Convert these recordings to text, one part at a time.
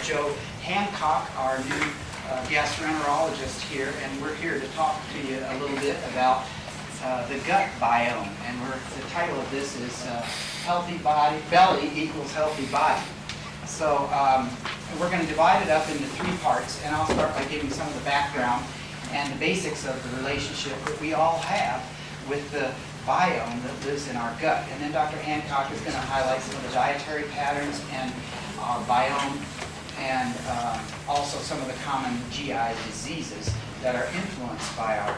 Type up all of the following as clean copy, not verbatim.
Joe Hancock, our new gastroenterologist here, and we're here to talk to you a little bit about the gut biome. And the title of this is Healthy Belly Equals Healthy Body. So we're going to divide it up into three parts, and I'll start by giving some of the background and the basics of the relationship that we all have with the biome that lives in our gut. And then Dr. Hancock is going to highlight some of the dietary patterns and our biome, and also some of the common GI diseases that are influenced by our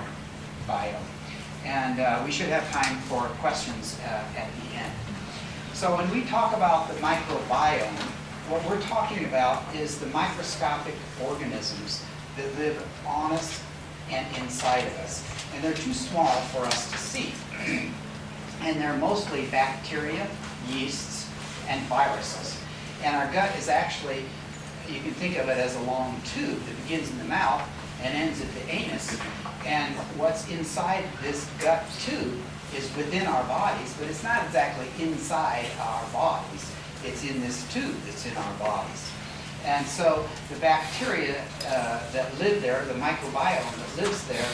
biome. And we should have time for questions at the end. So when we talk about the microbiome, what we're talking about is the microscopic organisms that live on us and inside of us. And they're too small for us to see. And they're mostly bacteria, yeasts, and viruses. And our gut is actually, you can think of it as a long tube that begins in the mouth and ends at the anus. And what's inside this gut tube is within our bodies, but it's not exactly inside our bodies. It's in this tube that's in our bodies. And so the bacteria that live there, the microbiome that lives there,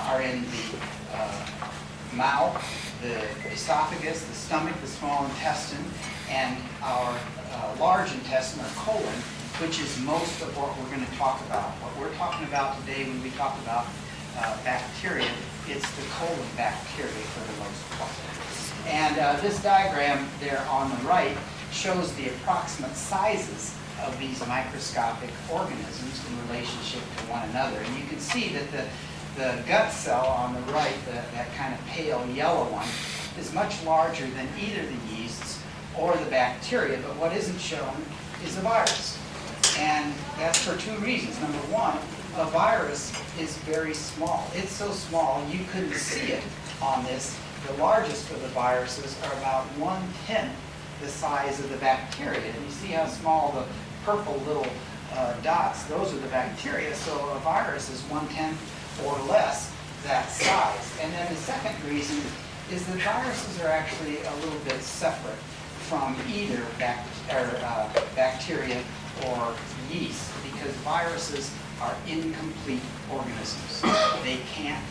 are in the mouth, the esophagus, the stomach, the small intestine, and our large intestine, or colon, which is most of what we're going to talk about. What we're talking about today when we talk about bacteria, it's the colon bacteria for the most part. And this diagram there on the right shows the approximate sizes of these microscopic organisms in relationship to one another. And you can see that the gut cell on the right, that kind of pale yellow one, is much larger than either the yeasts or the bacteria, but what isn't shown is a virus. And that's for two reasons. Number one, a virus is very small. It's so small you couldn't see it on this. The largest of the viruses are about 1/10 the size of the bacteria. And you see how small the purple little dots, those are the bacteria. So a virus is 1/10 or less that size. And then the second reason is that viruses are actually a little bit separate from either bacteria or yeast, because viruses are incomplete organisms. They can't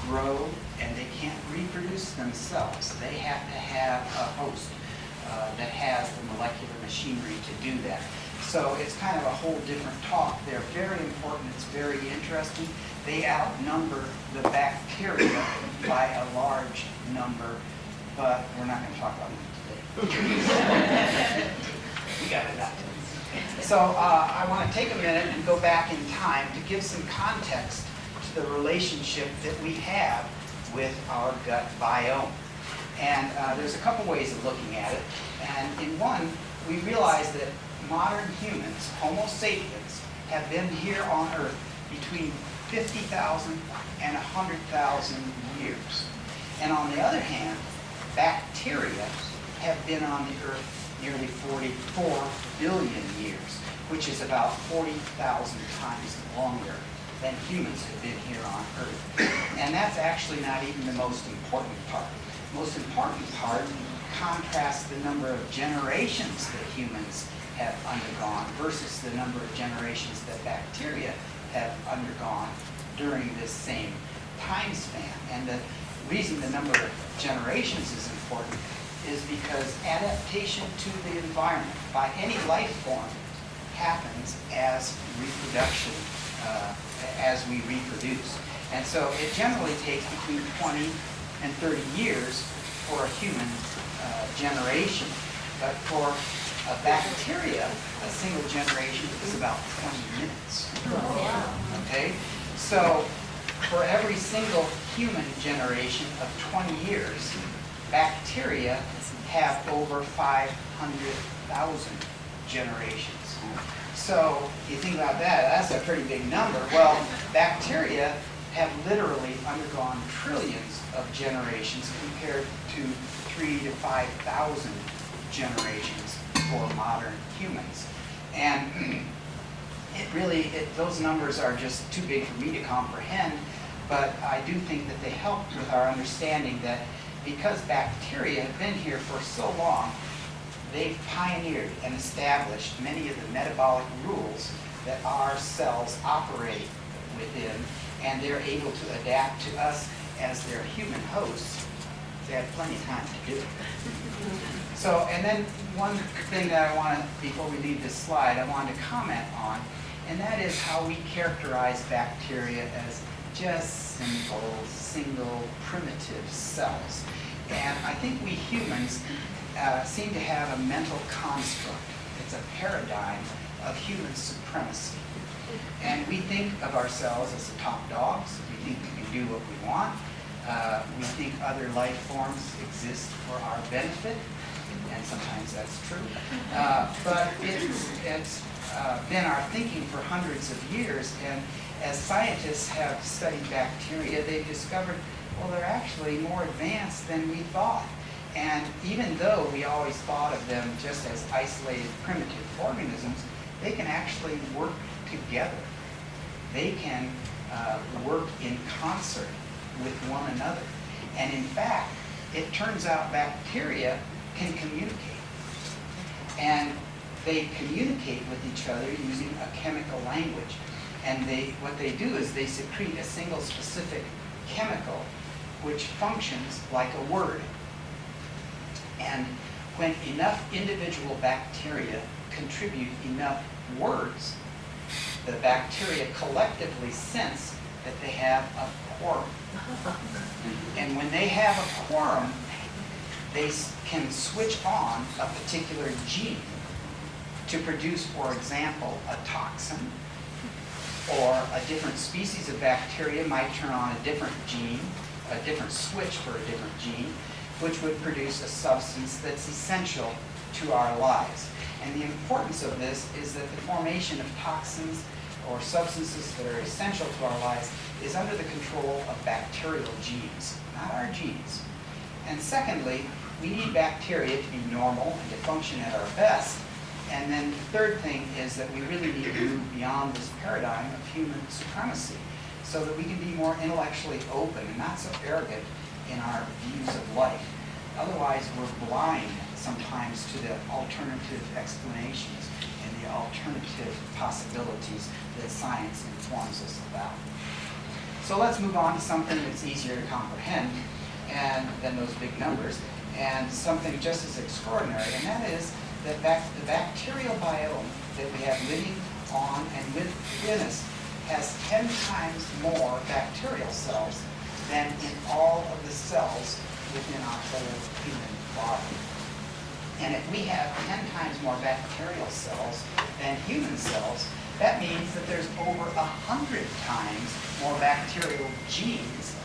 grow and they can't reproduce themselves. They have to have a host that has the molecular machinery to do that. So it's kind of a whole different talk. They're very important. It's very interesting. They outnumber the bacteria by a large number, but we're not going to talk about them today. We got it out. So I want to take a minute and go back in time to give some context to the relationship that we have with our gut biome. And there's a couple ways of looking at it. And in one, we realize that modern humans, Homo sapiens, have been here on Earth between 50,000 and 100,000 years. And on the other hand, bacteria have been on the Earth nearly 44 billion years, which is about 40,000 times longer than humans have been here on Earth. And that's actually not even the most important part. The most important part contrasts the number of generations that humans have undergone versus the number of generations that bacteria have undergone during this same time span. And the reason the number of generations is important is because adaptation to the environment by any life form happens as reproduction, as we reproduce. And so it generally takes between 20 and 30 years for a human generation. But for a bacteria, a single generation is about 20 minutes. Okay? So for every single human generation of 20 years, bacteria have over 500,000 generations. So you think about that, that's a pretty big number. Well, bacteria have literally undergone trillions of generations compared to 3,000 to 5,000 generations for modern humans. And those numbers are just too big for me to comprehend, but I do think that they help with our understanding that because bacteria have been here for so long, they've pioneered and established many of the metabolic rules that our cells operate within, and they're able to adapt to us as their human hosts. They have plenty of time to do it. So, and then one thing that I want to, before we leave this slide, I want to comment on, and that is how we characterize bacteria as just simple, single, primitive cells. And I think we humans seem to have a mental construct. It's a paradigm of human supremacy. And we think of ourselves as the top dogs. We think we can do what we want. We think other life forms exist for our benefit, and sometimes that's true. But it's been our thinking for hundreds of years, and as scientists have studied bacteria, they've discovered, well, they're actually more advanced than we thought. And even though we always thought of them just as isolated primitive organisms, they can actually work together. They can work in concert with one another. And in fact, it turns out bacteria can communicate. And they communicate with each other using a chemical language. And what they do is they secrete a single specific chemical which functions like a word. And when enough individual bacteria contribute enough words, the bacteria collectively sense that they have a quorum. And when they have a quorum, they can switch on a particular gene to produce, for example, a toxin, or a different species of bacteria might turn on a different gene, a different switch for a different gene, which would produce a substance that's essential to our lives. And the importance of this is that the formation of toxins or substances that are essential to our lives is under the control of bacterial genes, not our genes. And secondly, we need bacteria to be normal and to function at our best. And then the third thing is that we really need to move beyond this paradigm of human supremacy so that we can be more intellectually open and not so arrogant in our views of life. Otherwise, we're blind sometimes to the alternative explanations and the alternative possibilities that science informs us about. So let's move on to something that's easier to comprehend than those big numbers, and something just as extraordinary, and that is that the bacterial biome that we have living on and within us has 10 times more bacterial cells than in all of the cells within our whole human body. And if we have 10 times more bacterial cells than human cells, that means that there's over 100 times more bacterial genes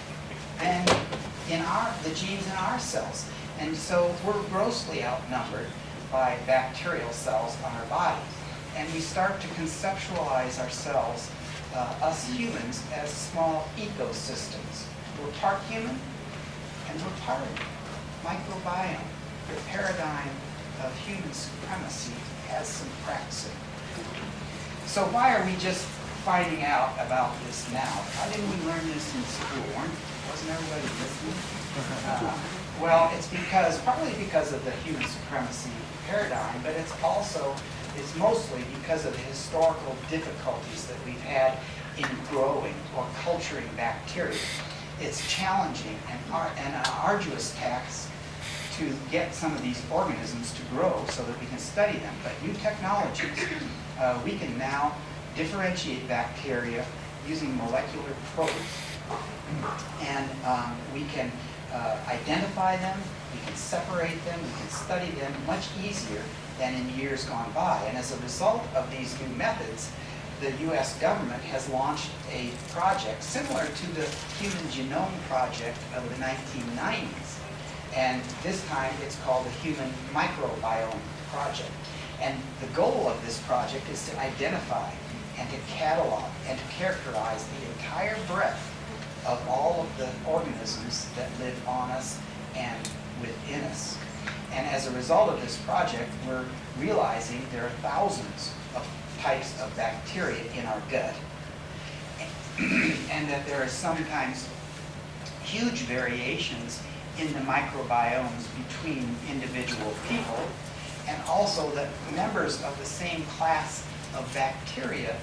than the genes in our cells. And so we're grossly outnumbered by bacterial cells on our body. And we start to conceptualize ourselves, us humans, as small ecosystems. We're part human, and we're part of microbiome. The paradigm of human supremacy has some cracks in it. So why are we just finding out about this now? Why didn't we learn this in school? Wasn't everybody listening? Well, it's partly because of the human supremacy paradigm, but it's mostly because of the historical difficulties that we've had in growing or culturing bacteria. it's challenging and an arduous task to get some of these organisms to grow so that we can study them. But new technologies, we can now differentiate bacteria using molecular probes. And we can identify them, we can separate them, we can study them much easier than in years gone by. And as a result of these new methods, the U.S. government has launched a project similar to the Human Genome Project of the 1990s. And this time it's called the Human Microbiome Project. And the goal of this project is to identify and to catalog and to characterize the entire breadth of all of the organisms that live on us and within us. And as a result of this project, we're realizing there are thousands of types of bacteria in our gut, and that there are sometimes huge variations in the microbiomes between individual people, and also that members of the same class of bacteria,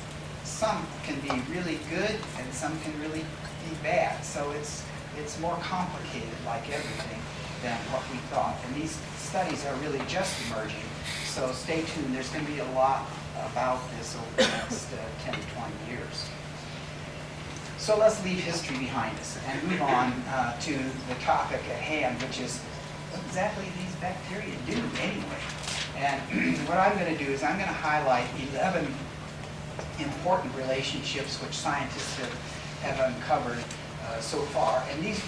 some can be really good and some can really be bad. So it's more complicated, like everything, than what we thought. And these studies are really just emerging. So stay tuned. There's going to be a lot about this over the next 10 to 20 years. So let's leave history behind us and move on to the topic at hand, which is what exactly these bacteria do anyway. And what I'm going to do is I'm going to highlight 11 important relationships which scientists have uncovered so far. And these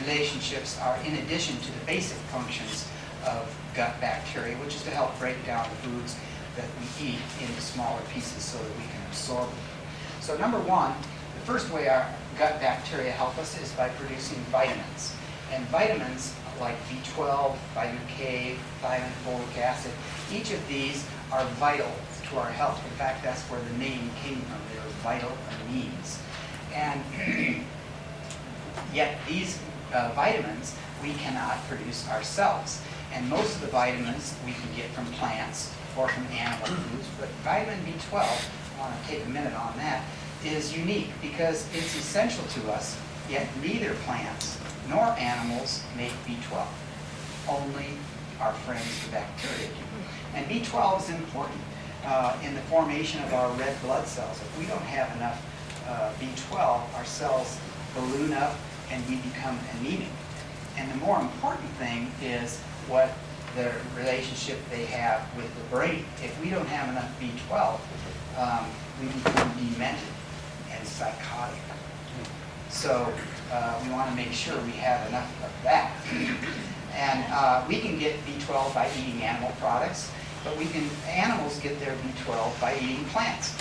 relationships are in addition to the basic functions of gut bacteria, which is to help break down the foods that we eat into smaller pieces so that we can absorb them. So number one, the first way our gut bacteria help us is by producing vitamins. And vitamins like B12, vitamin K, thiamine, folic acid, each of these are vital to our health. In fact, that's where the name came from. They were vital amines. And yet these vitamins we cannot produce ourselves. And most of the vitamins we can get from plants or from animal foods. But vitamin B12, I want to take a minute on that, is unique because it's essential to us, yet neither plants nor animals make B12. Only our friends, the bacteria, do. And B12 is important in the formation of our red blood cells. If we don't have enough B12, our cells balloon up and we become anemic. And the more important thing is what the relationship they have with the brain. If we don't have enough B12, we become demented and psychotic. So we want to make sure we have enough of that. And we can get B12 by eating animal products, but animals get their B12 by eating plants.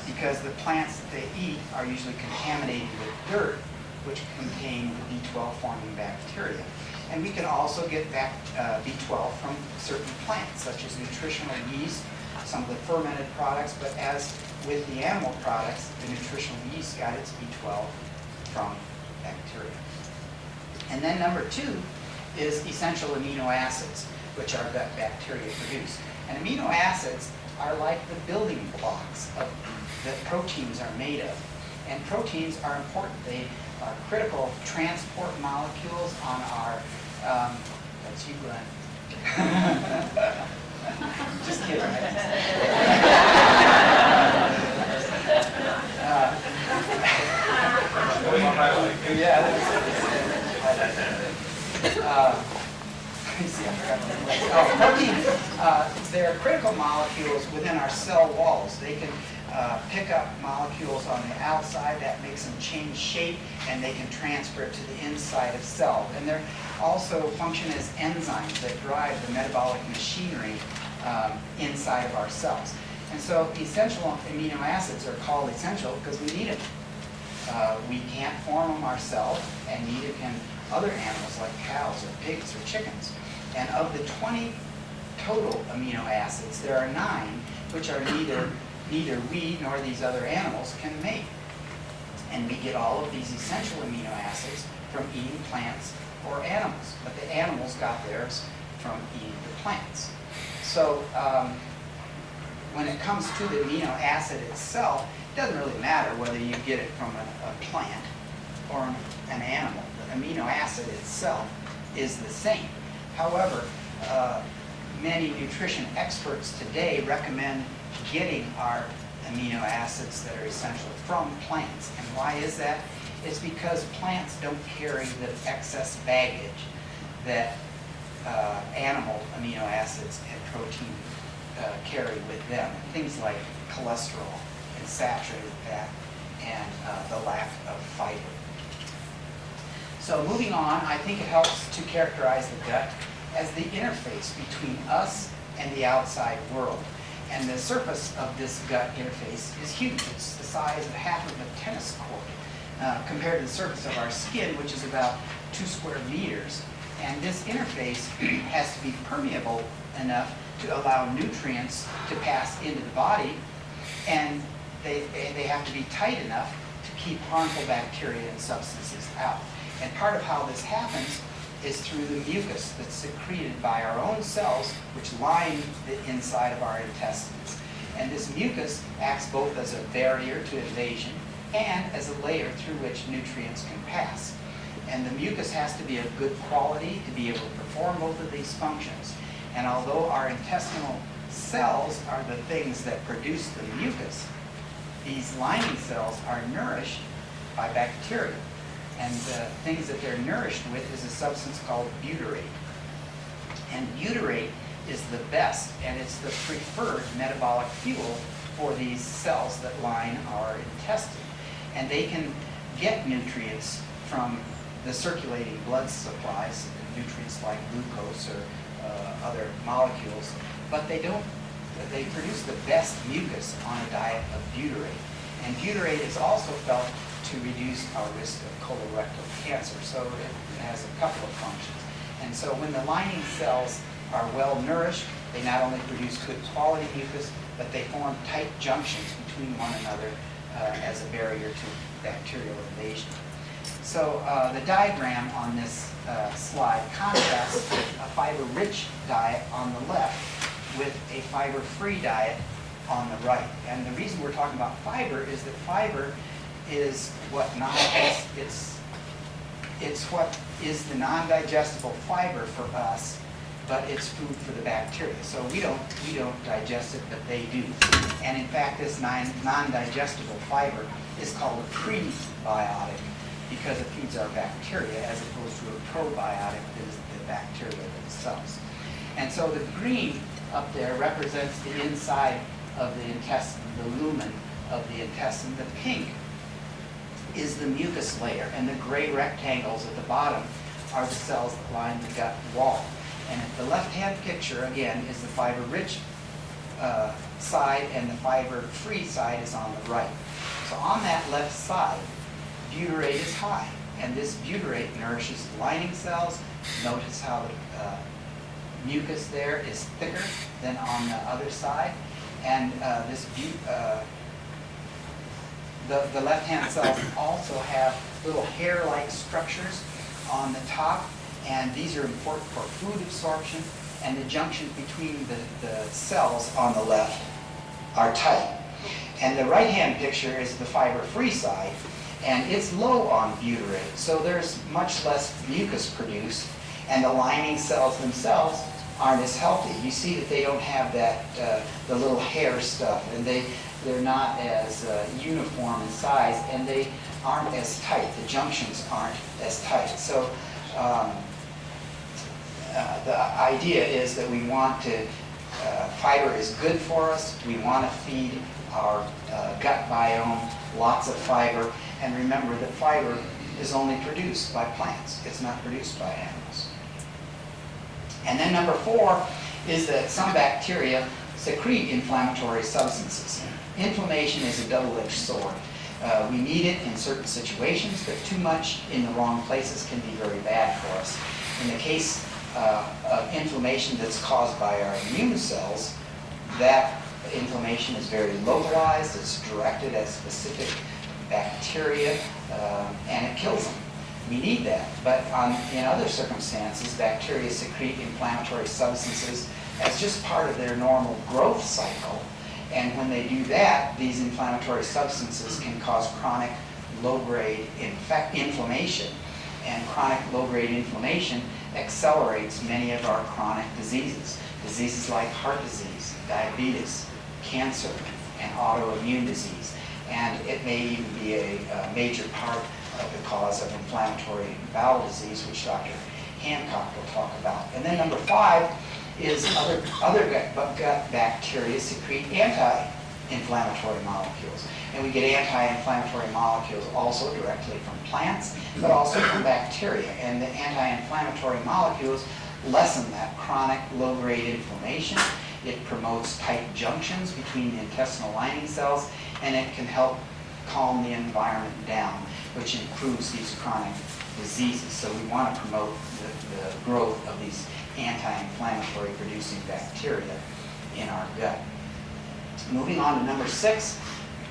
Because the plants that they eat are usually contaminated with dirt, which contain the B12 forming bacteria. And we can also get B12 from certain plants, such as nutritional yeast, some of the fermented products, but as with the animal products, the nutritional yeast got its B12 from bacteria. And then number two is essential amino acids, which our gut bacteria produce. And amino acids are like the building blocks that proteins are made of. And proteins are important. They are critical transport molecules on our, that's you, Glenn. Just kidding. Proteins, they're critical molecules within our cell walls. They can pick up molecules on the outside that makes them change shape, and they can transfer it to the inside of cells. And they also function as enzymes that drive the metabolic machinery inside of our cells. And so essential amino acids are called essential because we need them. We can't form them ourselves, and neither can other animals like cows or pigs or chickens. And of the 20 total amino acids, there are 9 which are neither we nor these other animals can make. And we get all of these essential amino acids from eating plants or animals. But the animals got theirs from eating the plants. So when it comes to the amino acid itself, it doesn't really matter whether you get it from a plant or an animal. The amino acid itself is the same. However, many nutrition experts today recommend getting our amino acids that are essential from plants. And why is that? It's because plants don't carry the excess baggage that animal amino acids and protein carry with them. Things like cholesterol and saturated fat and the lack of fiber. So moving on, I think it helps to characterize the gut as the interface between us and the outside world. And the surface of this gut interface is huge. It's the size of half of a tennis court compared to the surface of our skin, which is about 2 square meters. And this interface has to be permeable enough to allow nutrients to pass into the body, and they have to be tight enough to keep harmful bacteria and substances out. And part of how this happens is through the mucus that's secreted by our own cells, which line the inside of our intestines. And this mucus acts both as a barrier to invasion and as a layer through which nutrients can pass. And the mucus has to be of good quality to be able to perform both of these functions. And although our intestinal cells are the things that produce the mucus, these lining cells are nourished by bacteria. And the things that they're nourished with is a substance called butyrate. And butyrate is the best, and it's the preferred metabolic fuel for these cells that line our intestine. And they can get nutrients from the circulating blood supplies, nutrients like glucose or other molecules, but they produce the best mucus on a diet of butyrate. And butyrate is also felt to reduce our risk of colorectal cancer, so it has a couple of functions. And so when the lining cells are well nourished, they not only produce good quality mucus, but they form tight junctions between one another as a barrier to bacterial invasion. So the diagram on this slide contrasts a fiber-rich diet on the left with a fiber-free diet on the right. And the reason we're talking about fiber is that fiber is what it's what is the non-digestible fiber for us, but it's food for the bacteria. So we don't digest it, but they do. And in fact, this non-digestible fiber is called a prebiotic because it feeds our bacteria as opposed to a probiotic that is the bacteria themselves. And so the green up there represents the inside of the intestine, the lumen of the intestine. The pink is the mucus layer, and the gray rectangles at the bottom are the cells that line the gut wall. And the left-hand picture, again, is the fiber-rich side, and the fiber-free side is on the right. So on that left side, butyrate is high, and this butyrate nourishes the lining cells. Notice how the mucus there is thicker than on the other side, and the left-hand cells also have little hair-like structures on the top, and these are important for food absorption, and the junctions between the cells on the left are tight. And the right-hand picture is the fiber-free side, and it's low on butyrate, so there's much less mucus produced, and the lining cells themselves aren't as healthy. You see that they don't have that the little hair stuff, and they're not as uniform in size, and they aren't as tight. The junctions aren't as tight. So the idea is that we want to, fiber is good for us. We want to feed our gut biome lots of fiber. And remember that fiber is only produced by plants. It's not produced by animals. And then number 4 is that some bacteria secrete inflammatory substances. Inflammation is a double-edged sword. We need it in certain situations, but too much in the wrong places can be very bad for us. In the case of inflammation that's caused by our immune cells, that inflammation is very localized, it's directed at specific bacteria, and it kills them. We need that. But in other circumstances, bacteria secrete inflammatory substances as just part of their normal growth cycle. And when they do that, these inflammatory substances can cause chronic low-grade inflammation. And chronic low-grade inflammation accelerates many of our chronic diseases. Diseases like heart disease, diabetes, cancer, and autoimmune disease. And it may even be a major part of the cause of inflammatory bowel disease, which Dr. Hancock will talk about. And then number 5 is other gut bacteria secrete anti-inflammatory molecules. And we get anti-inflammatory molecules also directly from plants, but also from bacteria. And the anti-inflammatory molecules lessen that chronic low-grade inflammation. It promotes tight junctions between the intestinal lining cells, and it can help calm the environment down, which improves these chronic diseases. So we want to promote the growth of these anti-inflammatory producing bacteria in our gut. Moving on to number 6,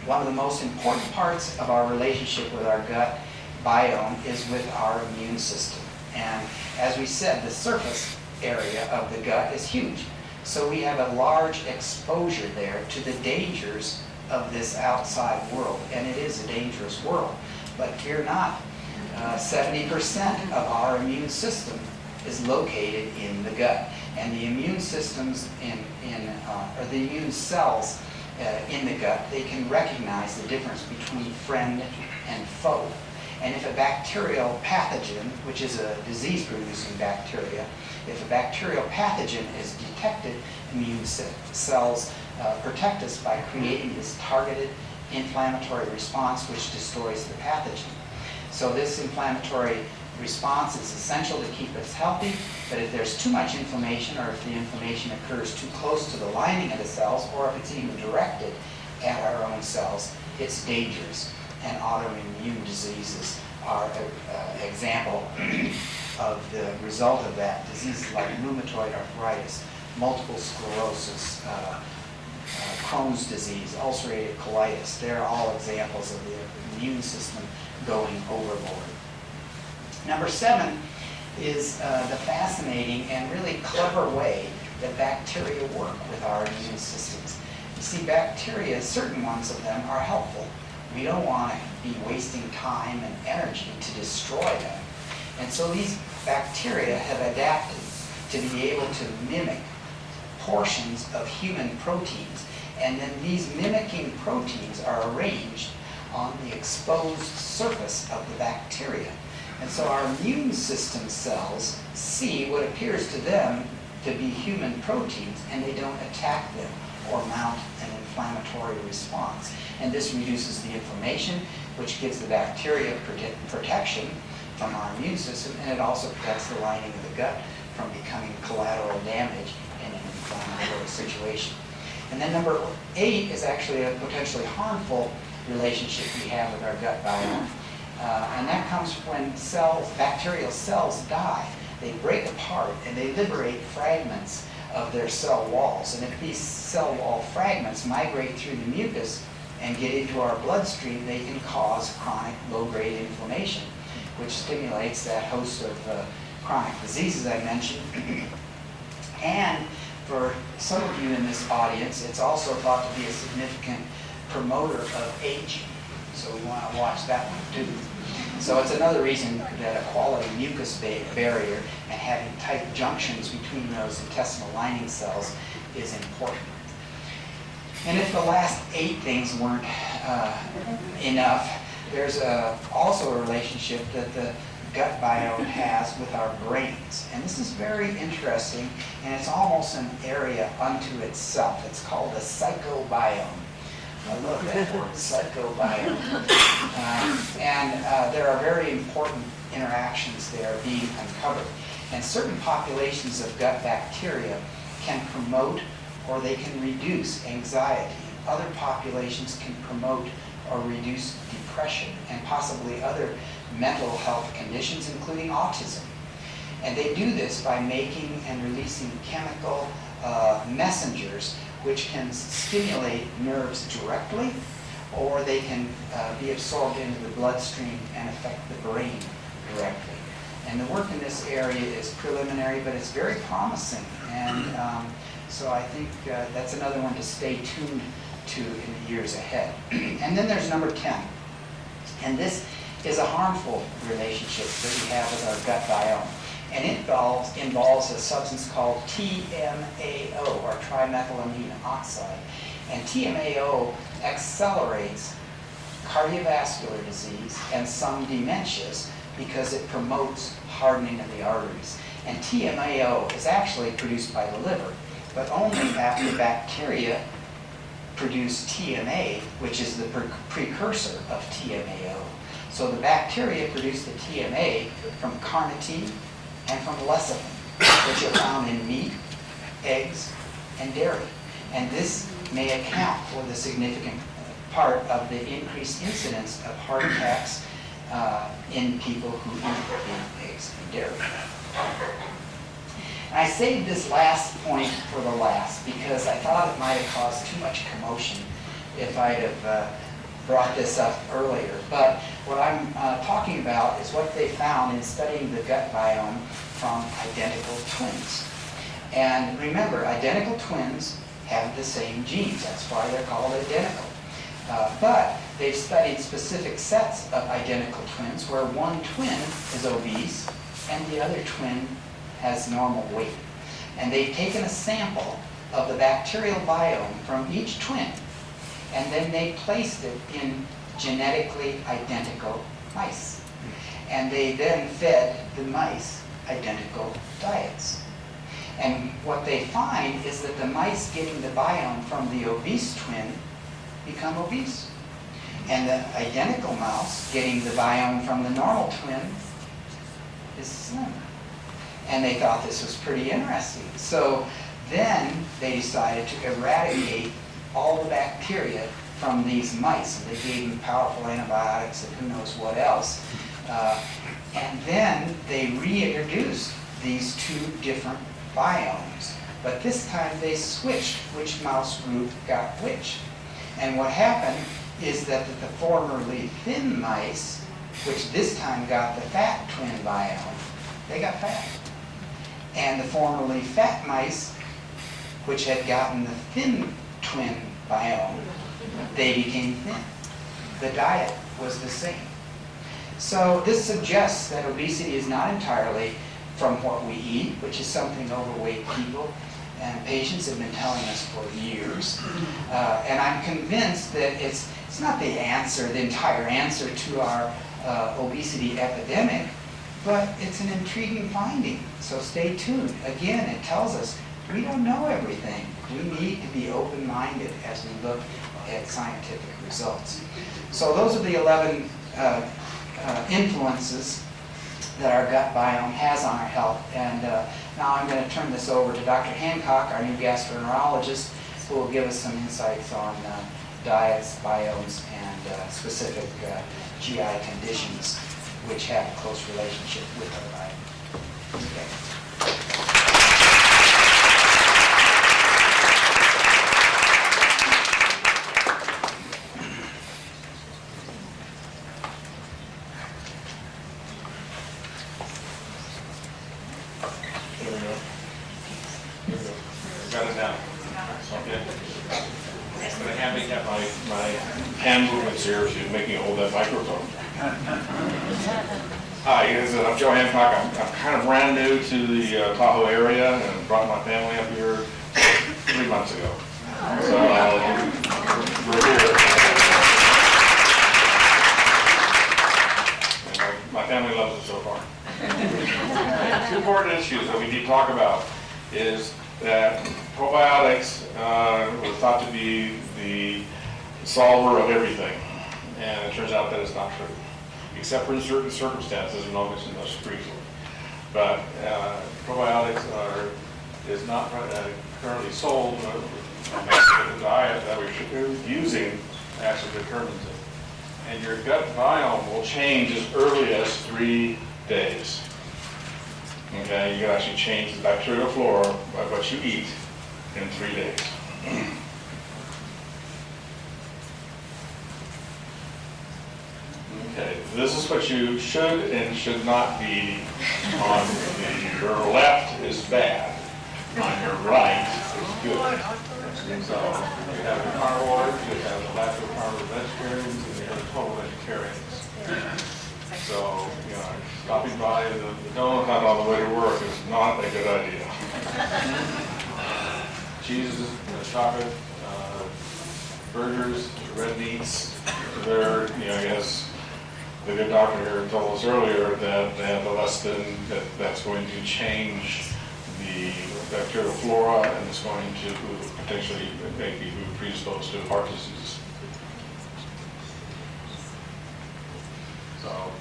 one of the most important parts of our relationship with our gut biome is with our immune system. And as we said, the surface area of the gut is huge. So we have a large exposure there to the dangers of this outside world. And it is a dangerous world. But fear not, 70% of our immune system is located in the gut. And the immune systems or the immune cells in the gut, they can recognize the difference between friend and foe. And if a bacterial pathogen, which is a disease-producing bacteria, if a bacterial pathogen is detected, immune cells protect us by creating this targeted inflammatory response which destroys the pathogen. So this inflammatory response is essential to keep us healthy, but if there's too much inflammation, or if the inflammation occurs too close to the lining of the cells, or if it's even directed at our own cells, it's dangerous. And autoimmune diseases are an example of the result of that. Diseases like rheumatoid arthritis, multiple sclerosis, Crohn's disease, ulcerative colitis, they're all examples of the immune system going overboard. Number 7 is the fascinating and really clever way that bacteria work with our immune systems. You see, bacteria, certain ones of them are helpful. We don't want to be wasting time and energy to destroy them. And so these bacteria have adapted to be able to mimic portions of human proteins. And then these mimicking proteins are arranged on the exposed surface of the bacteria. And so our immune system cells see what appears to them to be human proteins, and they don't attack them or mount an inflammatory response. And this reduces the inflammation, which gives the bacteria protection from our immune system, and it also protects the lining of the gut from becoming collateral damage in an inflammatory situation. And then number 8 is actually a potentially harmful relationship we have with our gut biome. And that comes when bacterial cells die. They break apart and they liberate fragments of their cell walls. And if these cell wall fragments migrate through the mucus and get into our bloodstream, they can cause chronic low-grade inflammation, which stimulates that host of chronic diseases I mentioned. And for some of you in this audience, it's also thought to be a significant promoter of aging. So we want to watch that one too. So it's another reason that a quality mucus barrier and having tight junctions between those intestinal lining cells is important. And if the last 8 things weren't enough, there's also a relationship that the gut biome has with our brains. And this is very interesting, and it's almost an area unto itself. It's called the psychobiome. I love that word, psychobiome. And there are very important interactions there being uncovered. And certain populations of gut bacteria can promote or they can reduce anxiety. Other populations can promote or reduce depression and possibly other mental health conditions, including autism. And they do this by making and releasing chemical messengers which can stimulate nerves directly, or they can be absorbed into the bloodstream and affect the brain directly. And the work in this area is preliminary, but it's very promising. And so I think that's another one to stay tuned to in the years ahead. And then there's number 10. And this is a harmful relationship that we have with our gut biome. And it involves a substance called TMAO, or trimethylamine oxide. And TMAO accelerates cardiovascular disease and some dementias because it promotes hardening of the arteries. And TMAO is actually produced by the liver, but only after bacteria produce TMA, which is the precursor of TMAO. So the bacteria produce the TMA from carnitine and from lecithin, which are found in meat, eggs, and dairy. And this may account for the significant part of the increased incidence of heart attacks in people who eat meat, eggs, and dairy. And I saved this last point for the last because I thought it might have caused too much commotion if I'd have brought this up earlier. But what I'm talking about is what they found in studying the gut biome from identical twins. And remember, identical twins have the same genes. That's why they're called identical. But they've studied specific sets of identical twins where one twin is obese and the other twin has normal weight. And they've taken a sample of the bacterial biome from each twin, and then they placed it in genetically identical mice. And they then fed the mice identical diets. And what they find is that the mice getting the biome from the obese twin become obese. And the identical mouse getting the biome from the normal twin is slim. And they thought this was pretty interesting. So then they decided to eradicate all the bacteria from these mice. And they gave them powerful antibiotics and who knows what else. And then they reintroduced these two different biomes. But this time they switched which mouse group got which. And what happened is that the formerly thin mice, which this time got the fat twin biome, they got fat. And the formerly fat mice, which had gotten the thin twin biome, they became thin. The diet was the same. So this suggests that obesity is not entirely from what we eat, which is something overweight people and patients have been telling us for years. And I'm convinced that it's not the answer, the entire answer to our obesity epidemic, but it's an intriguing finding. So stay tuned. Again, it tells us we don't know everything. We need to be open-minded as we look at scientific results. So those are the 11 influences that our gut biome has on our health. And now I'm going to turn this over to Dr. Hancock, our new gastroenterologist, who will give us some insights on diets, biomes, and specific GI conditions which have a close relationship with our diet. Okay. Got it down. Okay. I'm going to handicap my hand movements here. She's making hold that microphone. Hi, I'm Joe Hancock. I'm kind of brand new to the Tahoe area and brought my family up here 3 months ago. So we're here. And my family loves it so far. Two important issues that we need to talk about is that probiotics was thought to be the solver of everything, and it turns out that it's not true, except for in certain circumstances, and I'll mention those briefly. But probiotics is not currently sold. The diet that we're using actually determines it. And your gut biome will change as early as 3 days. Okay, you can actually change the bacterial flora by what you eat in 3 days. Okay, this is what you should and should not be on your left is bad, on your right is good. So you have the carnivores, you have the lactose-intolerant vegetarians, and you have the total vegetarians. pairings. So, stopping by the donut hut on the way to work is not a good idea. Cheeses, chocolate, burgers, red meats, they're, I guess, the good doctor here told us earlier that they have the lecithin that's going to change the bacterial flora and it's going to potentially make people predisposed to heart disease. So,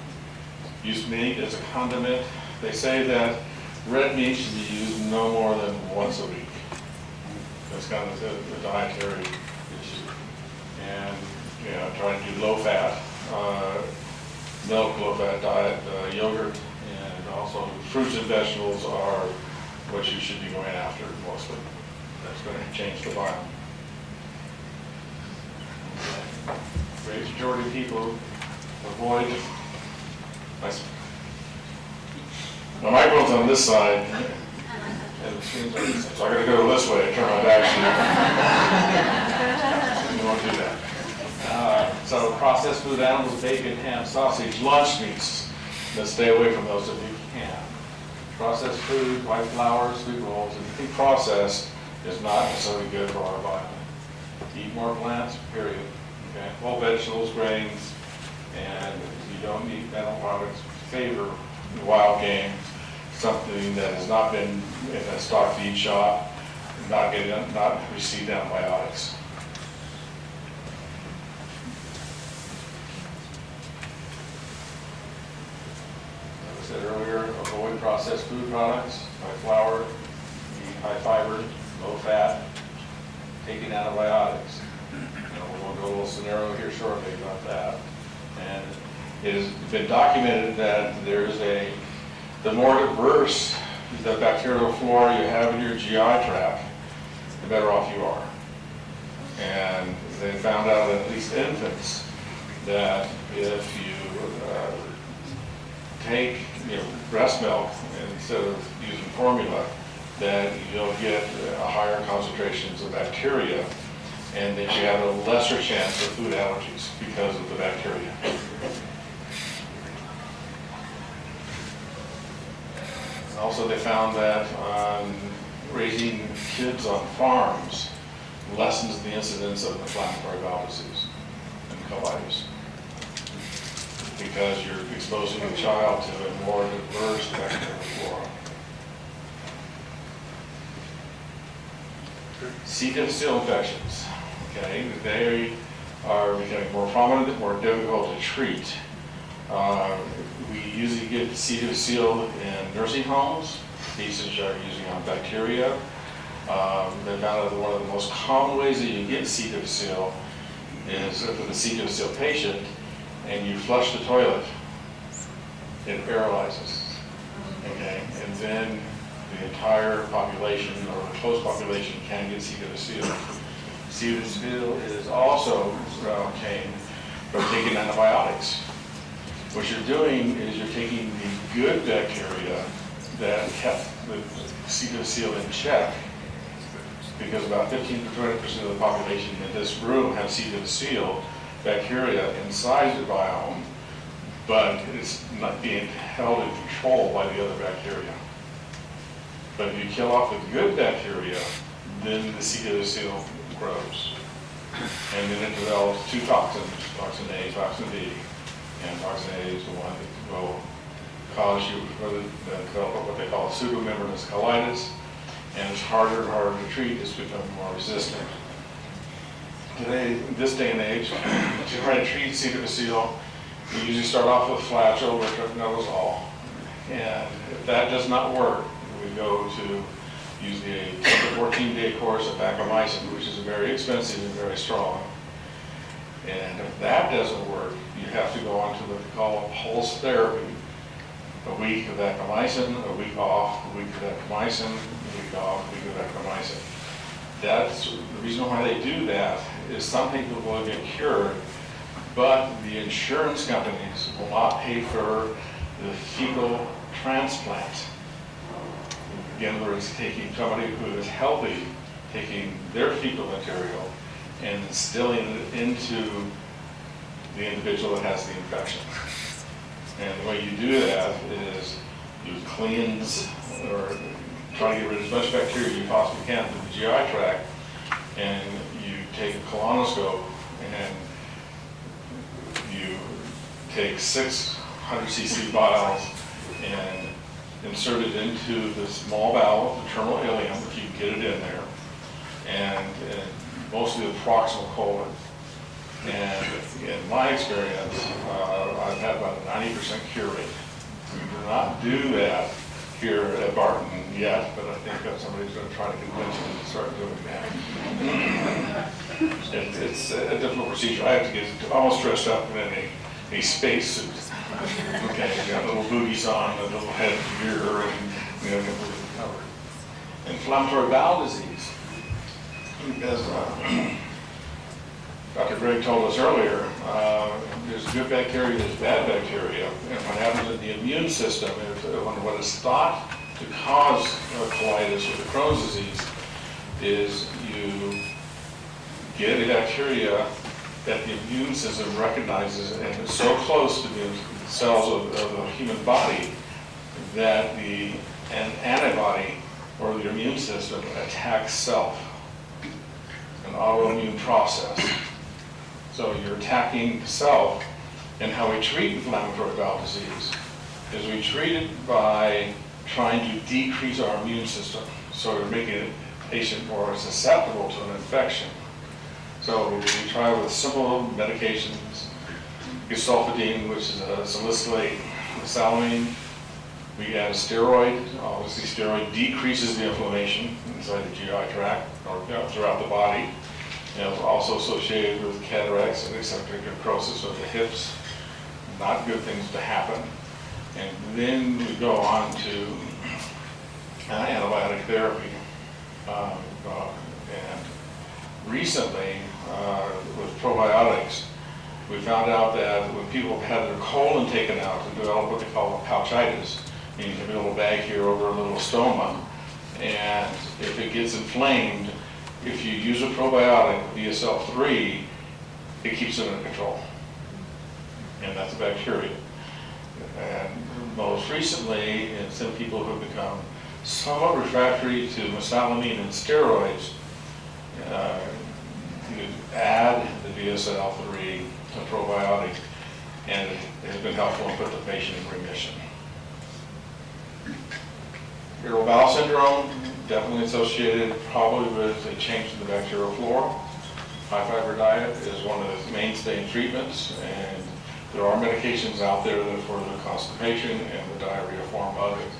use meat as a condiment. They say that red meat should be used no more than once a week. That's kind of the dietary issue. And, try to do low-fat, milk, low-fat diet, yogurt, and also fruits and vegetables are what you should be going after mostly. That's going to change the biome. Great majority of people avoid. My microphone's on this side, and the screen's on this side, so I gotta go this way, turn my back to you. We won't do that. So processed food animals, bacon, ham, sausage, lunch meats. Let's stay away from those if you can. Processed food, white flour, sweet rolls, anything processed is not necessarily good for our body. Eat more plants, period. Okay? Whole vegetables, grains, and you don't need animal products. Favor wild game, something that has not been in a stock feed shop, not received antibiotics. Like I said earlier, avoid processed food products, high flour, high fiber, low fat, taking antibiotics. We'll go a little scenario here shortly about that. And it has been documented that the more diverse the bacterial flora you have in your GI tract, the better off you are. And they found out that at least infants, that if you take breast milk instead of using formula, that you'll get higher concentrations of bacteria and that you have a lesser chance of food allergies because of the bacteria. Also, they found that raising kids on farms lessens the incidence of inflammatory bowel disease and colitis because you're exposing the child to a more diverse bacterial flora. C. difficile infections. Okay, they are becoming more prominent, more difficult to treat. We usually get C. difficile in nursing homes. Patients are using on bacteria. They found out that one of the most common ways that you get C. difficile is for the C. difficile patient, and you flush the toilet, it paralyzes. Okay, and then the entire population or the close population can get C. difficile. C. difficile is also obtained from taking antibiotics. What you're doing is you're taking the good bacteria that kept the C. difficile in check, because about 15 to 20% of the population in this room have C. difficile bacteria inside the biome, but it's not being held in control by the other bacteria. But if you kill off the good bacteria, then the C. difficile grows. And then it develops two toxins, toxin A, toxin B. And toxin A is the one that will cause you to develop what they call pseudomembranous colitis, and it's harder and harder to treat. It's becoming more resistant. Today, this day and age, to try to treat C. difficile, we usually start off with flagyl or tretinoxazole, and if that does not work, we go to usually a 10 to 14-day course of vancomycin, which is very expensive and very strong. And if that doesn't work, you have to go on to what they call a pulse therapy. A week of vancomycin, a week off, a week of vancomycin, a week off, a week of vancomycin. That's the reason why they do that is some people will get cured, but the insurance companies will not pay for the fecal transplant. Again, where it's taking somebody who is healthy, taking their fecal material and instilling it into the individual that has the infection. And the way you do that is you cleanse or try to get rid of as much bacteria as you possibly can through the GI tract, and you take a colonoscope and you take 600 cc vials and insert it into the small bowel of the terminal ileum, if you can get it in there, and mostly the proximal colon. And in my experience, I've had about a 90% cure rate. We do not do that here at Barton yet, but I think that somebody's going to try to convince me to start doing that. It's a difficult procedure. I have to get almost dressed up in a space suit. Okay, you got little booties on, a little head gear, and completely covered. Inflammatory bowel disease, as Dr. Greg told us earlier, there's good bacteria, there's bad bacteria, and what happens in the immune system is what is thought to cause colitis or the Crohn's disease is you get a bacteria that the immune system recognizes and is so close to the cells of the human body that an antibody or the immune system attacks self, an autoimmune process. So you're attacking self, and how we treat inflammatory bowel disease is we treat it by trying to decrease our immune system, so we're making a patient more susceptible to an infection. So we try with simple medications, sulfidine, which is a salicylate, salamine. We add a steroid. Obviously, steroid decreases the inflammation inside the GI tract or throughout the body. And it's also associated with cataracts and eccentric necrosis of the hips. Not good things to happen. And then we go on to antibiotic therapy. And recently, with probiotics, we found out that when people have had their colon taken out and develop what they call pouchitis, meaning you have a little bag here over a little stoma, and if it gets inflamed, if you use a probiotic, BSL-3, it keeps it under control. And that's a bacteria. And most recently, in some people who have become somewhat refractory to mesalamine and steroids, you add the BSL-3 to probiotic, and it has been helpful and put the patient in remission. Irritable bowel syndrome, definitely associated probably with a change in the bacterial flora. High fiber diet is one of the mainstay treatments, and there are medications out there that for the constipation and the diarrhea form of it.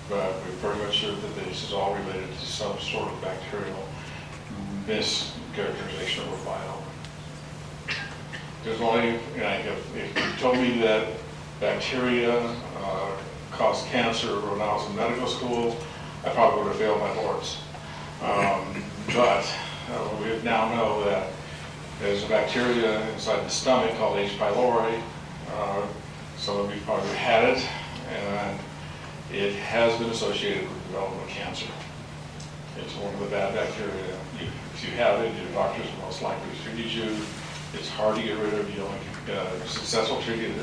But we're pretty much sure that this is all related to some sort of bacterial mischaracterization of a biome. There's only, if you told me that bacteria caused cancer when I was in medical school, I probably would have failed my boards. But we now know that there's a bacteria inside the stomach called H. pylori. Some of you probably had it, and it has been associated with development of cancer. It's one of the bad bacteria. If you have it, your doctors will most likely treat you. It's hard to get rid of. You only successful treated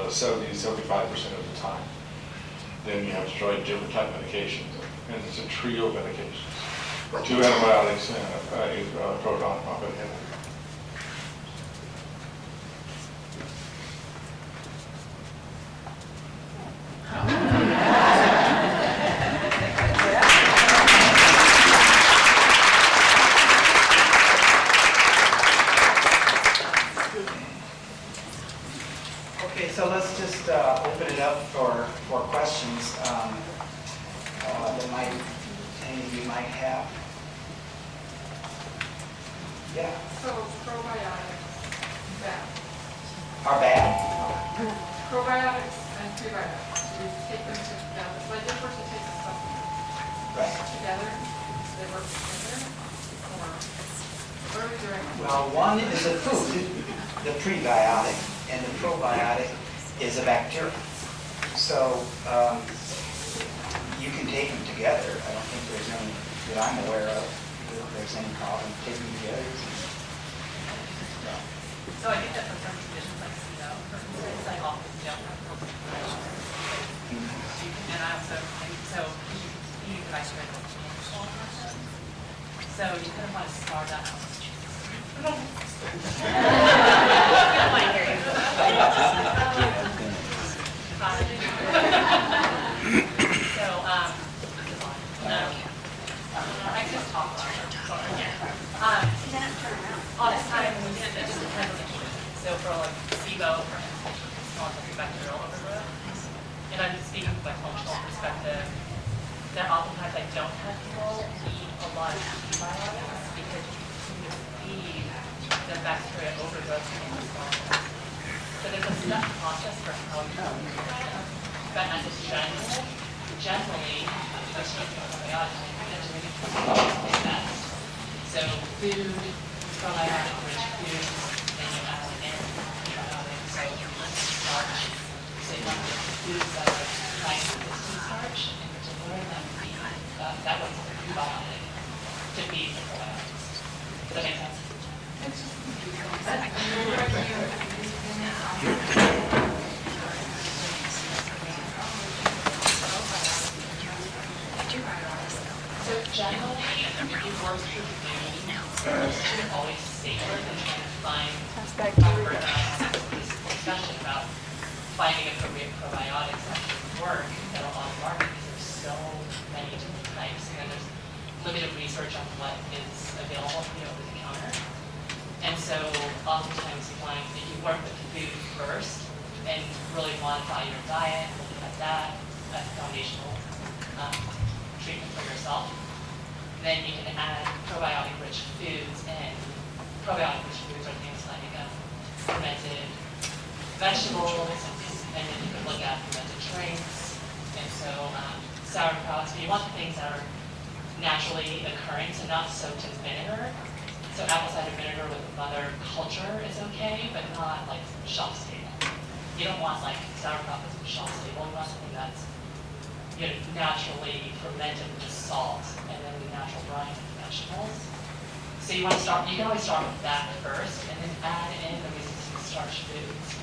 70 to 75% of the time. Then you have to try different type medications, and it's a trio of medications: 2 antibiotics and a proton pump inhibitor. Okay, so let's just open it up for questions that any of you might have. Yeah. So probiotics, bad. Are bad? Probiotics and prebiotics, we take them together. It's like a person takes a supplement. Right. Together, they work together, or what are we doing? Well, one is a food, the prebiotic, and the probiotic is a bacteria. So you can take them together. I don't think there's any that I'm aware of that there's any problem taking them together. No. So I think that for some conditions like SIBO, for instance, I often don't have probiotics. And I also think so you can actually make a change all the time. So you kind of want to start out. So, I just talk about it. Honest time, it just depends on the condition. So for like SIBO, for instance, it's called like bacterial overgrowth. And I'm speaking from a functional perspective, that oftentimes I don't have people eat a lot of antibiotics because you can feed the bacteria overgrowth in the small. So there's a step process for how you do that. But as a generally, if you're taking probiotics, it's best. So food, probiotic-rich foods, then you add in probiotics, so starch. So you want the foods that are high-resistant starch, in particular, that was a prebiotic to feed the probiotics. Does that make sense? So generally, if you work through food, it's always safer than trying to find this discussion about finding appropriate probiotics that work that are on the market because there's so many different types and there's limited research on what is available over the counter. And so oftentimes if you work with food first and really modify your diet, looking at that as foundational treatment for yourself, then you can add probiotic-rich foods in. Probiotic-rich foods are things like fermented vegetables, and then you can look at fermented drinks, and so sauerkrauts. But you want the things that are naturally occurring, so not soaked in vinegar. So apple cider vinegar with mother culture is okay, but not like shelf stable. You don't want like sauerkraut that's shelf stable. You want something that's naturally fermented with just salt and then the natural brine of the vegetables. So you want to start, you can always start with that first and then add in the resistant starch foods.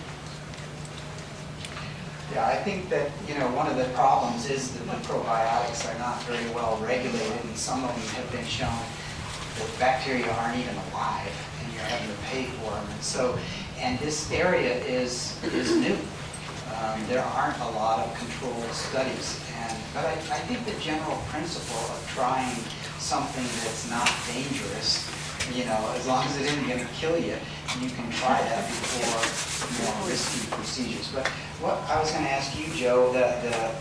Yeah, I think that, one of the problems is that the probiotics are not very well regulated, and some of them have been shown that bacteria aren't even alive, and you're having to pay for them. And this area is new. There aren't a lot of controlled studies, but I think the general principle of trying something that's not dangerous, as long as it isn't going to kill you, you can try that before more risky procedures. But what I was going to ask you, Joe,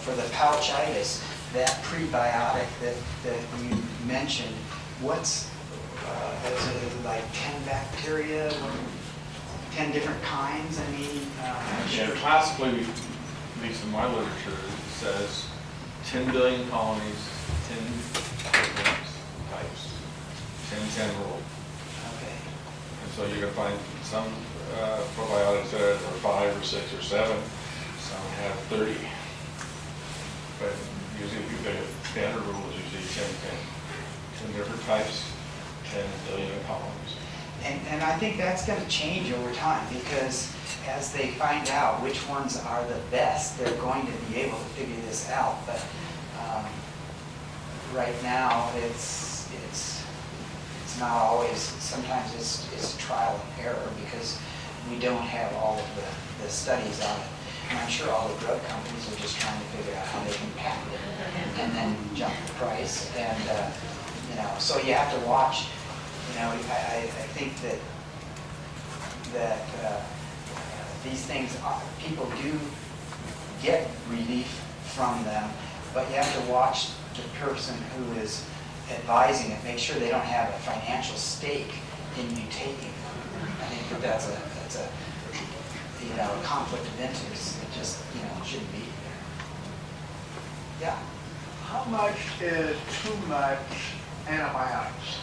for the pouchitis, that prebiotic that you mentioned, what's is it like 10 bacteria? 10 different kinds? Classically, at least in my literature, it says 10 billion colonies, 10 different types, 10-10 rule. Okay. And so you're going to find some probiotics that are 5 or 6 or 7, some have 30. But usually if you pick a standard rule, it's usually 10 different types, 10 billion colonies. And I think that's going to change over time, because as they find out which ones are the best, they're going to be able to figure this out. But right now, it's not always. Sometimes it's trial and error because we don't have all of the studies on it. And I'm sure all the drug companies are just trying to figure out how they can patent it and then jump the price. And so you have to watch. I think that these things, people do get relief from them, but you have to watch the person who is advising it, make sure they don't have a financial stake in you taking them. I think that's a conflict of interest that just shouldn't be there. Yeah. How much is too much antibiotics?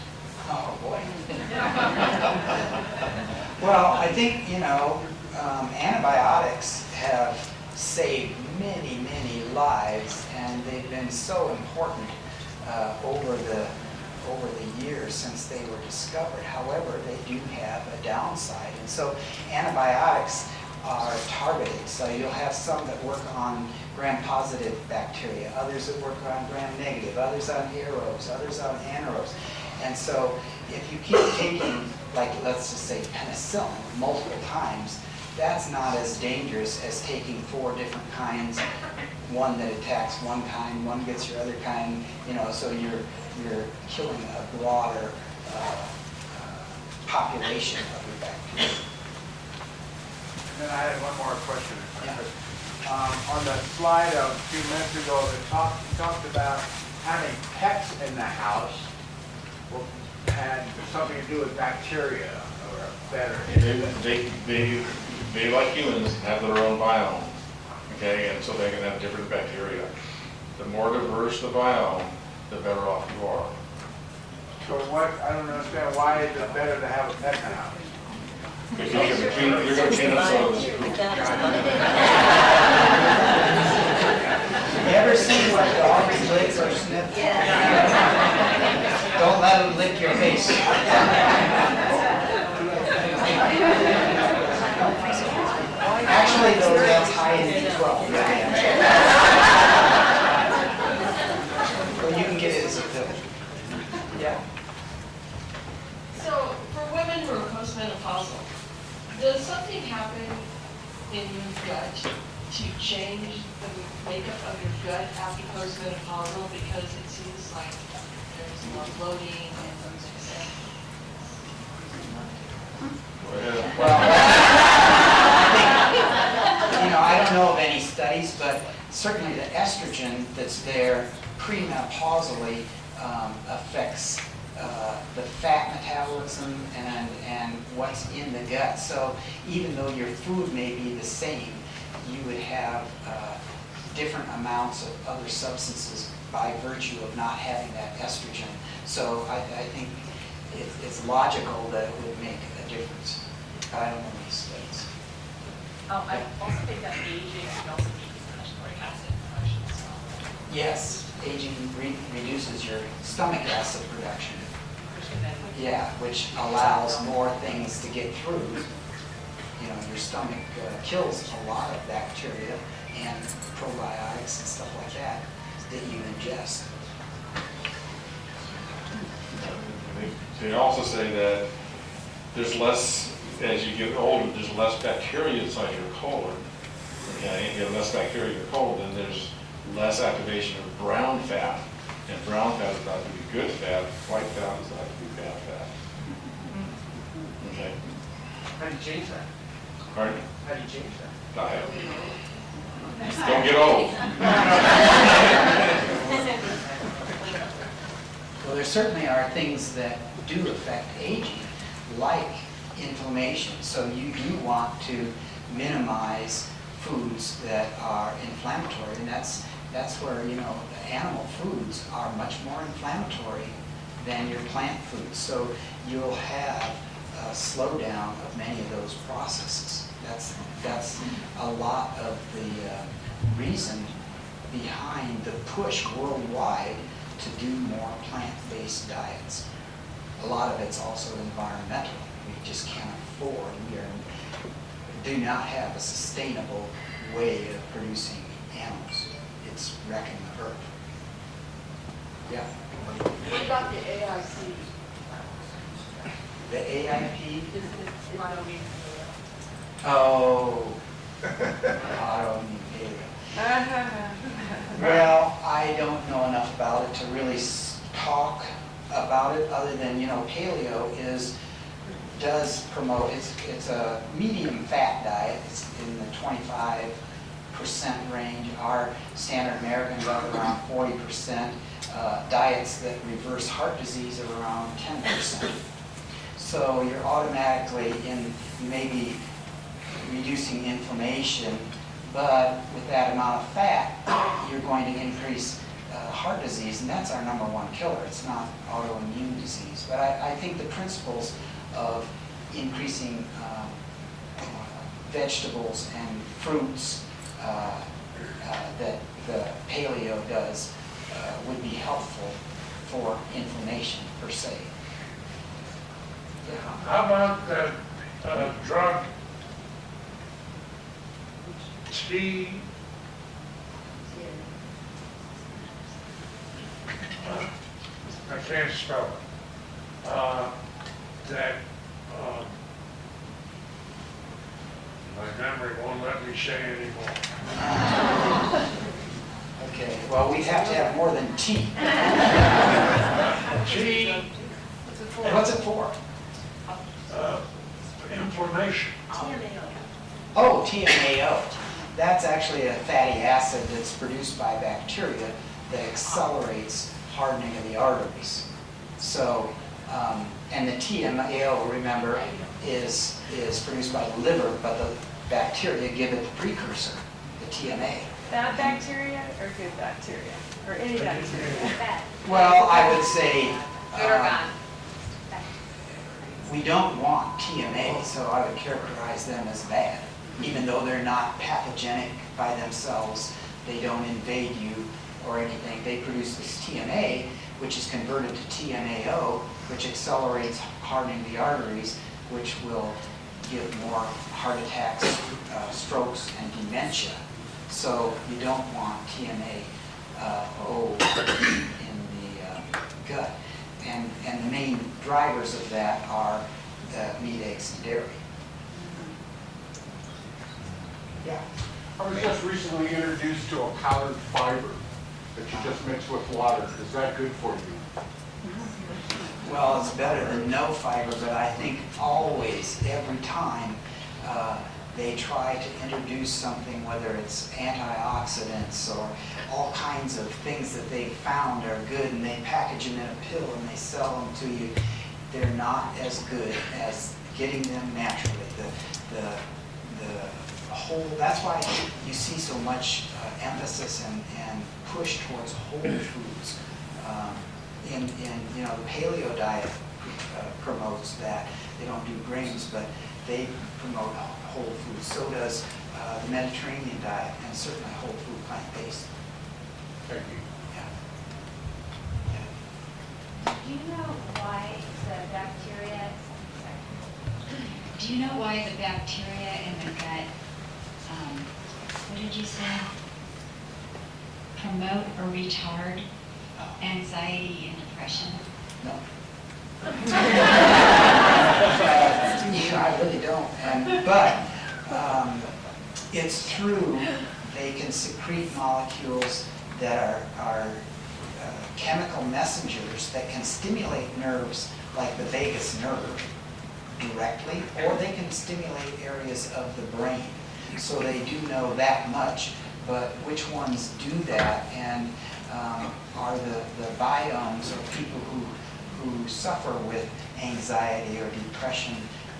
Oh, boy. Well, I think, antibiotics have saved many, many lives, and they've been so important over over the years since they were discovered. However, they do have a downside. And so antibiotics are targeted. So you'll have some that work on gram-positive bacteria, others that work on gram-negative, others on aerobes, others on anaerobes. And so if you keep taking, like let's just say penicillin multiple times, that's not as dangerous as taking 4 different kinds, one that attacks one kind, one gets your other kind, so you're killing a broader population of your bacteria. And then I had one more question. If I Yeah. could. On the slide a few minutes ago, you talked about having pets in the house had something to do with bacteria or better. They like humans, have their own biome, okay, and so they can have different bacteria. The more diverse the biome, the better off you are. So what, I don't understand, why is it better to have a pet in the house? Because you're going to clean up some of this poop. You ever seen what dogs lick or sniff? Don't let them lick your face. Actually, though, that's high in B12. Well, you can get it as a pill. Yeah. So, for women who are postmenopausal, does something happen in your gut to change the makeup of your gut after postmenopausal? Because it seems like there's more bloating and things like that. Well, I don't know of any studies, but certainly the estrogen that's there premenopausally affects the fat metabolism and what's in the gut. So even though your food may be the same, you would have different amounts of other substances by virtue of not having that estrogen. So I think it's logical that it would make a difference. But I don't know any studies. I also think that aging can also decrease hydrochloric acid production as well. Yes, aging reduces your stomach acid production. Which can then Yeah, which allows more things to get through. Your stomach kills a lot of bacteria and probiotics and stuff like that you ingest. They also say that there's less, as you get older, there's less bacteria inside your colon. Okay, if you have less bacteria in your colon, then there's less activation of brown fat. And brown fat is thought to be good fat, white fat is thought to be bad fat. Okay? How do you change that? Pardon? How do you change that? Diet. Don't get old. Well, there certainly are things that do affect aging, like inflammation. So you do want to minimize foods that are inflammatory, and that's where, animal foods are much more inflammatory than your plant foods. So you'll have a slowdown of many of those processes. That's a lot of the reason behind the push worldwide to do more plant-based diets. A lot of it's also environmental. We just can't afford, do not have a sustainable way of producing animals. It's wrecking the earth. Yeah. What about the AIC? The AIP? autoimmune. Oh, autoimmune paleo. Well, I don't know enough about it to really talk about it, other than, paleo does promote, it's a medium fat diet. It's in the 25% range. Our standard Americans are around 40%. Diets that reverse heart disease are around 10%. So you're automatically you may be reducing inflammation, but with that amount of fat, you're going to increase heart disease, and that's our number one killer. It's not autoimmune disease. But I think the principles of increasing vegetables and fruits that the paleo does would be helpful for inflammation per se. How about the drug T? I can't spell it. That my memory won't let me say anymore. Okay, well, we'd have to have more than T. T, What's it for? inflammation. Oh, TMAO. That's actually a fatty acid that's produced by bacteria that accelerates hardening of the arteries. So, and the TMAO, remember, is produced by the liver, but the bacteria give it the precursor, the TMA. Bad bacteria or good bacteria? Or any bacteria? Bad. Well, I would say Good or bad? we don't want TMA, so I would characterize them as bad. Even though they're not pathogenic by themselves, they don't invade you or anything. They produce this TMA, which is converted to TMAO, which accelerates hardening the arteries, which will give more heart attacks, strokes, and dementia. So you don't want TMAO in the gut. And the main drivers of that are meat, eggs, and dairy. Yeah. I was just recently introduced to a powdered fiber that you just mix with water. Is that good for you? Well, it's better than no fiber, but I think always, every time, they try to introduce something, whether it's antioxidants or all kinds of things that they've found are good, and they package them in a pill and they sell them to you. They're not as good as getting them naturally. The whole, that's why you see so much emphasis and push towards whole foods. In you know, the paleo diet promotes that. They don't do grains, but they promote whole foods. So does the Mediterranean diet, and certainly whole food, plant-based. Thank you. Yeah. Do you know why the bacteria? Do you know why the bacteria in the gut, what did you say, promote or retard anxiety and depression? No. I really don't. But it's true, they can secrete molecules that are chemical messengers that can stimulate nerves like the vagus nerve directly, or they can stimulate areas of the brain. So they do know that much, but which ones do that, and are the biomes, or people who suffer with anxiety or depression,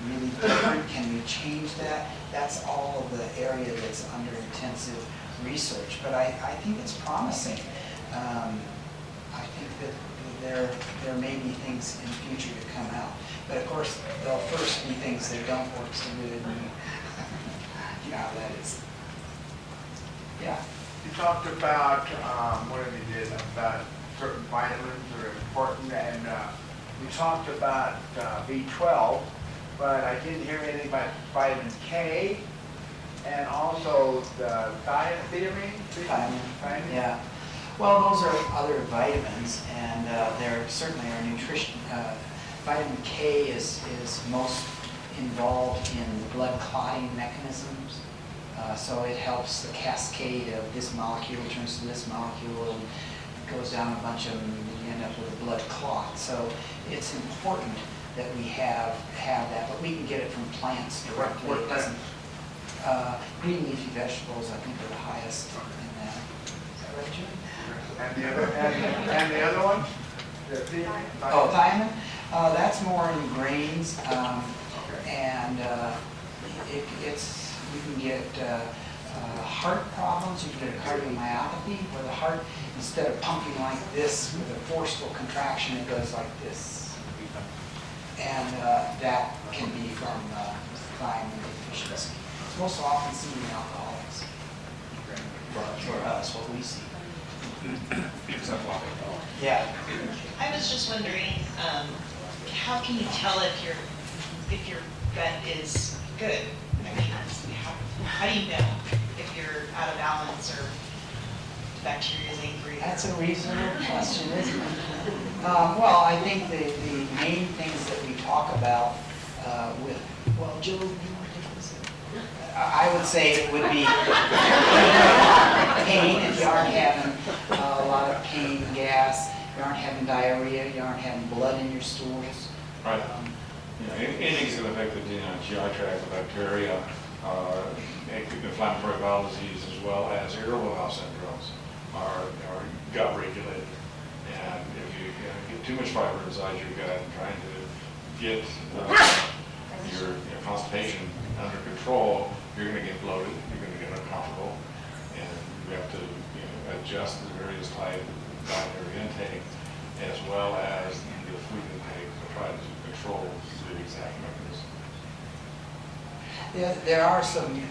really different? Can we change that? That's all of the area that's under intensive research, but I think it's promising. I think that there may be things in the future to come out, but of course there'll first be things that don't work so good. You know how that is. Yeah. You talked about, what did you did, about certain vitamins are important, and we talked about B12, but I didn't hear anything about vitamin K, and also the thiamine? Yeah. Well, those are other vitamins, and there certainly are nutrition. Vitamin K is most involved in the blood clotting mechanisms. So it helps the cascade of this molecule turns to this molecule and goes down a bunch of them, and you end up with a blood clot. So it's important that we have that, but we can get it from plants directly. What It doesn't. Green leafy vegetables, I think, are the highest in that. Is that right, Jim? And the other one? The thiamine? Oh, thiamine? That's more in grains, and it's, you can get heart problems, you can get a cardiomyopathy, where the heart, instead of pumping like this with a forceful contraction, it goes like this. And that can be from thiamine deficiency. It's most often seen in alcoholics, for us, what we see. Yeah. I was just wondering, how can you tell if your gut is good? I mean, how do you know if you're out of balance or the bacteria is angry? That's a reasonable question, isn't it? Well, I think the main things that we talk about with, well, Joe, you want to take this? I would say it would be pain, if you aren't having a lot of pain, gas, you aren't having diarrhea, you aren't having blood in your stools. Right. Anything's going to affect the GI tract, the bacteria, inflammatory bowel disease, as well as irritable bowel syndromes are gut regulated. And if you get too much fiber inside your gut and trying to get your constipation under control, you're going to get bloated, you're going to get uncomfortable, and you have to adjust the various type of dietary intake as well as the food intake to try to control the exact mechanism. There are some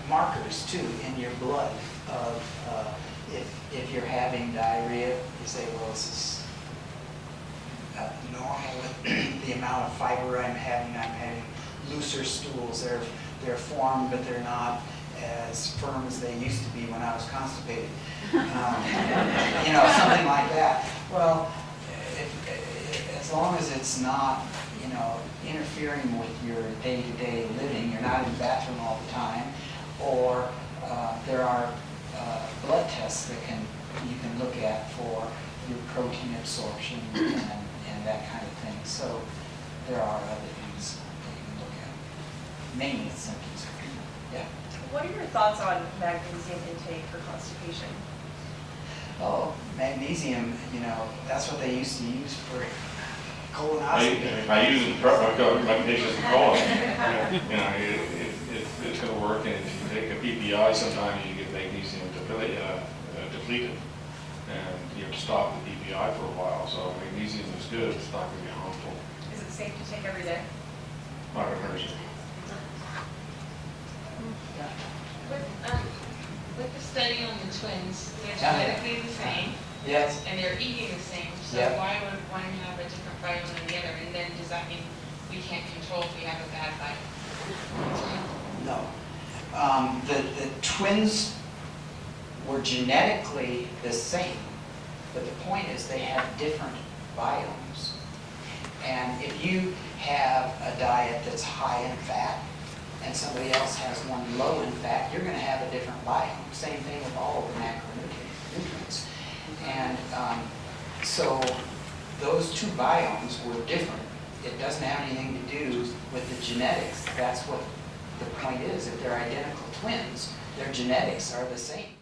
markers too in your blood of if you're having diarrhea, you say, well, this is normal with the amount of fiber I'm having looser stools. They're formed, but they're not as firm as they used to be when I was constipated. Something like that. Well, as long as it's not, interfering with your day-to-day living, you're not in the bathroom all the time, or there are blood tests that you can look at for your protein absorption and that kind of thing. So there are other things that you can look at. Mainly symptoms. Yeah. What are your thoughts on magnesium intake for constipation? Oh, magnesium, that's what they used to use for colonoscopy. I use it for my patients in colon. It's going to work, and if you take a PPI, sometimes you get magnesium depleted, and you have to stop the PPI for a while. So magnesium is good; it's not going to be harmful. Is it safe to take every day? Not going to hurt you. With the study on the twins, they're Yeah. genetically the same, Yes. and they're eating the same, so Yeah. why would one have a different biome than the other? And then does that mean we can't control if we have a bad biome? No. The twins were genetically the same, but the point is they have different biomes. And if you have a diet that's high in fat and somebody else has one low in fat, you're going to have a different biome. Same thing with all of the macronutrients. And so those two biomes were different. It doesn't have anything to do with the genetics. That's what the point is. If they're identical twins, their genetics are the same.